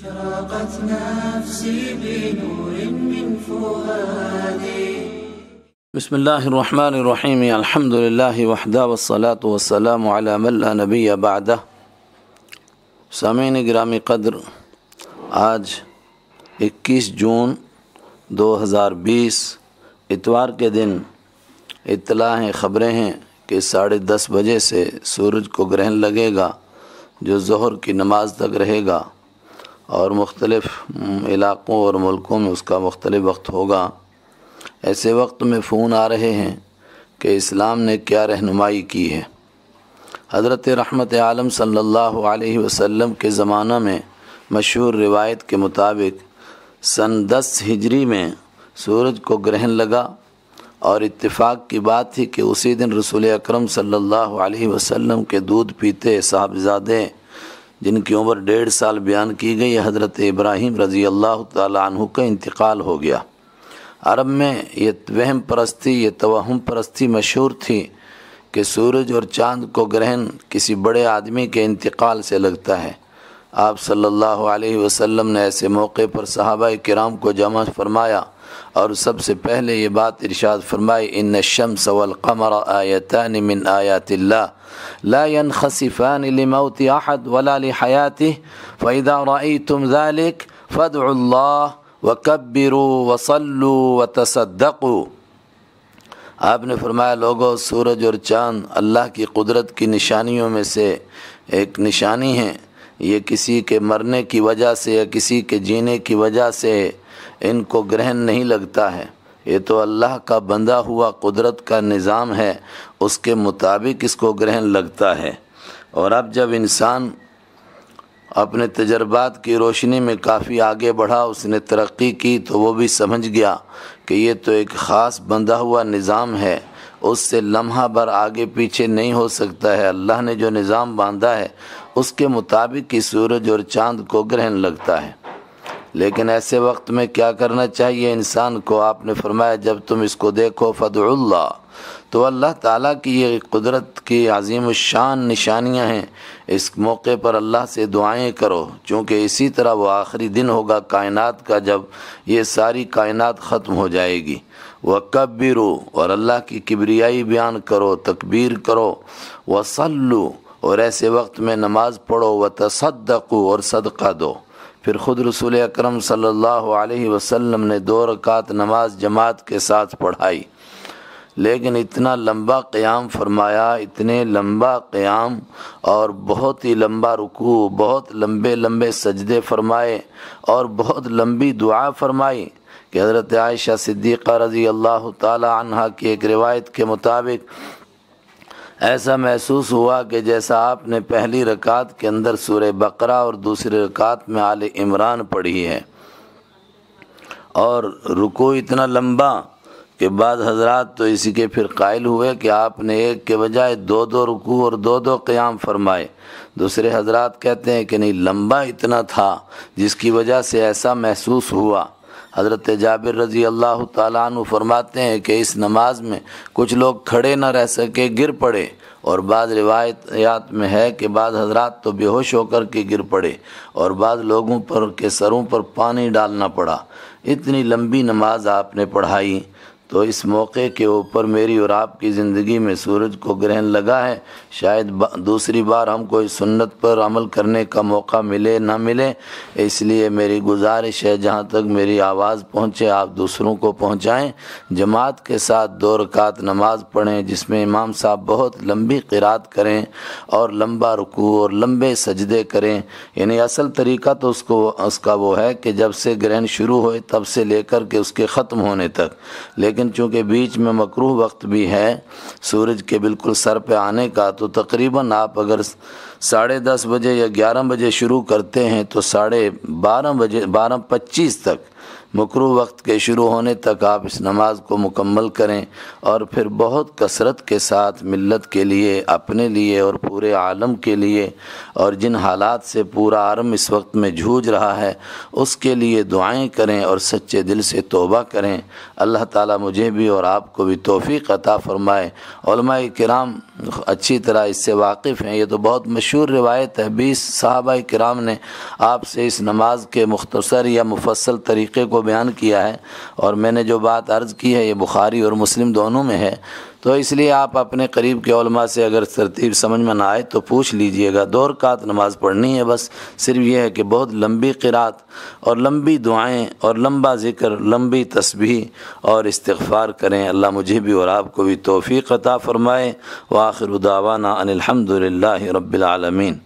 أشرقت نفسي بنور من فؤادي. بسم اللہ الرحمن الرحیم. الحمد للہ وحدہ والصلاة والسلام علی من لا نبی بعدہ. سامعین گرامی قدر، آج 21 جون 2020 اتوار کے دن اطلاع ہیں، خبریں ہیں کہ 10:30 بجے سے سورج کو گرہن لگے گا جو ظہر کی نماز تک رہے گا، اور مختلف علاقوں اور ملکوں میں اس کا مختلف وقت ہوگا. ایسے وقت میں فون آ رہے ہیں کہ اسلام نے کیا رہنمائی کی ہے. حضرت رحمت عالم صلی اللہ علیہ وسلم کے زمانہ میں مشہور روایت کے مطابق سن 10 ہجری میں سورج کو گرہن لگا، اور اتفاق کی بات تھی کہ اسی دن رسول اکرم صلی اللہ علیہ وسلم کے دودھ پیتے صاحبزادے جن کی عمر 1.5 سال بیان کی گئی، حضرت ابراہیم رضی اللہ تعالی عنہ کا انتقال ہو گیا. عرب میں یہ وہم پرستی، یہ توہم پرستی مشہور تھی کہ سورج اور چاند کو گرہن کسی بڑے آدمی کے انتقال سے لگتا ہے. آپ صلی اللہ علیہ وسلم نے ایسے موقع پر صحابہ کرام کو جمع فرمایا اور سب سے پہلے یہ بات ارشاد فرمائی: ان الشمس والقمر آیتان من آیات اللہ لا ينخسفان لموت احد ولا لحیاته فاذا رأيتم ذلك فادعوا الله وکبروا وصلوا وتصدقوا. آپ نے فرمایا، لوگو، سورج اور چاند اللہ کی قدرت کی نشانیوں میں سے ایک نشانی ہیں. یہ کسی کے مرنے کی وجہ سے یا کسی کے جینے کی وجہ سے ان کو گرہن نہیں لگتا ہے. یہ تو اللہ کا بندہ ہوا قدرت کا نظام ہے، اس کے مطابق اس کو گرہن لگتا ہے. اور اب جب انسان اپنے تجربات کی روشنی میں کافی آگے بڑھا، اس نے ترقی کی، تو وہ بھی سمجھ گیا کہ یہ تو ایک خاص بندہ ہوا نظام ہے، اس سے لمحہ بھر آگے پیچھے نہیں ہو سکتا ہے. اللہ نے جو نظام باندھا ہے اس کے مطابق ہی سورج اور چاند کو گرہن لگتا ہے. لیکن ایسے وقت میں کیا کرنا چاہیے انسان کو؟ آپ نے فرمایا، جب تم اس کو دیکھو فادعوا اللہ، تو اللہ تعالیٰ کی یہ قدرت کی عظیم الشان نشانیاں ہیں. اس موقع پر اللہ سے دعائیں کرو، چونکہ اسی طرح وہ آخری دن ہوگا کائنات کا جب یہ ساری کائنات ختم ہو جائے گی. وَكَبِّرُوا، اور اللہ کی کبریائی بیان کرو، تکبیر کرو. وَصَلُّوا، اور ایسے وقت میں نماز پڑھو. وَتَصَدَّقُوا، اور صدقہ دو. پھر خود رسول اکرم صلی اللہ علیہ وسلم نے 2 رکعت نماز جماعت کے ساتھ پڑھائی، لیکن اتنا لمبا قیام فرمایا، اتنے لمبا قیام اور بہت ہی لمبا رکوع، بہت لمبے لمبے سجدے فرمائے اور بہت لمبی دعا فرمائی کہ حضرت عائشہ صدیقہ رضی اللہ تعالی عنہا کی ایک روایت کے مطابق ایسا محسوس ہوا کہ جیسا آپ نے پہلی رکعت کے اندر سورہ بقرہ اور دوسری رکعت میں آل عمران پڑھی ہے. اور رکوع اتنا لمبا کہ بعض حضرات تو اسی کے پھر قائل ہوئے کہ آپ نے ایک کے بجائے 2 رکوع اور 2 قیام فرمائے. دوسرے حضرات کہتے ہیں کہ نہیں، لمبا اتنا تھا جس کی وجہ سے ایسا محسوس ہوا. حضرت جابر رضی اللہ تعالیٰ عنہ فرماتے ہیں کہ اس نماز میں کچھ لوگ کھڑے نہ رہ سکے، گر پڑے، اور بعض روایات میں ہے کہ بعض حضرات تو بے ہوش ہو کر کے گر پڑے، اور بعض لوگوں پر کے سروں پر پانی ڈالنا پڑا. اتنی لمبی نماز آپ نے پڑھائی. تو اس موقع کے اوپر میری اور آپ کی زندگی میں سورج کو گرہن لگا ہے. شاید دوسری بار ہم کو اس سنت پر عمل کرنے کا موقع ملے نہ ملے، اس لیے میری گزارش ہے جہاں تک میری آواز پہنچے آپ دوسروں کو پہنچائیں. جماعت کے ساتھ 2 رکعت نماز پڑھیں جس میں امام صاحب بہت لمبی قرات کریں اور لمبا رکوع اور لمبے سجدے کریں. یعنی اصل طریقہ تو اس کا وہ ہے کہ جب سے گرہن شروع ہوئے تب سے لے کر کے اس کے ختم ہونے تک. لیکن چونکہ بیچ میں مکروہ وقت بھی ہے سورج کے بالکل سر پہ آنے کا، تو تقریباً آپ اگر 10:30 بجے یا 11 بجے شروع کرتے ہیں تو 12:30 بجے 12:25 تک مکروہ وقت کے شروع ہونے تک آپ اس نماز کو مکمل کریں، اور پھر بہت کثرت کے ساتھ ملت کے لیے، اپنے لیے اور پورے عالم کے لیے، اور جن حالات سے پورا عالم اس وقت میں جھوج رہا ہے اس کے لیے دعائیں کریں اور سچے دل سے توبہ کریں۔ اللہ تعالیٰ مجھے بھی اور آپ کو بھی توفیق عطا فرمائے۔ علماء کرام اچھی طرح اس سے واقف ہیں، یہ تو بہت مشہور روایت ہے، 20 صحابہ کرام نے آپ سے اس نماز کے مختصر یا مفصل طریقے کو بیان کیا ہے، اور میں نے جو بات عرض کی ہے یہ بخاری اور مسلم دونوں میں ہے، تو اس لیے آپ اپنے قریب کے علماء سے اگر ترتیب سمجھ میں نہ آئے تو پوچھ لیجئے گا۔ 2 رکعت نماز پڑھنی ہے، بس صرف یہ ہے کہ بہت لمبی قرات اور لمبی دعائیں اور لمبا ذکر، لمبی تسبیح اور استغفار کریں۔ اللہ مجھے بھی اور آپ کو بھی توفیق عطا فرمائے۔ وآخر دعوانا ان الحمد للہ رب العالمین۔